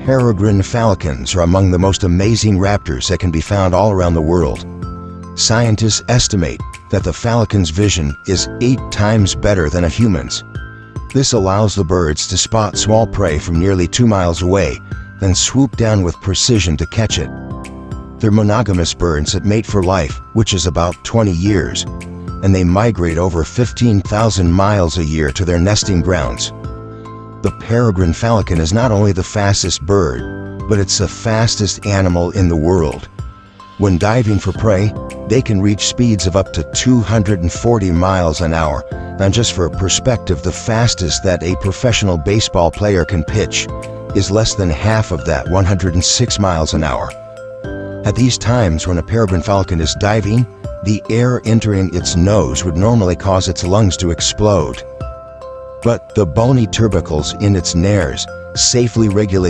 Peregrine falcons are among the most amazing raptors that can be found all around the world. Scientists estimate that the falcon's vision is 8 times better than a human's. This allows the birds to spot small prey from nearly 2 miles away, then swoop down with precision to catch it. They're monogamous birds that mate for life, which is about 20 years, and they migrate over 15,000 miles a year to their nesting grounds. The peregrine falcon is not only the fastest bird, but it's the fastest animal in the world. When diving for prey, they can reach speeds of up to 240 miles an hour. And just for perspective, the fastest that a professional baseball player can pitch is less than half of that, 106 miles an hour. At these times when a peregrine falcon is diving, the air entering its nose would normally cause its lungs to explode. But the bony tubercles in its nares safely regulate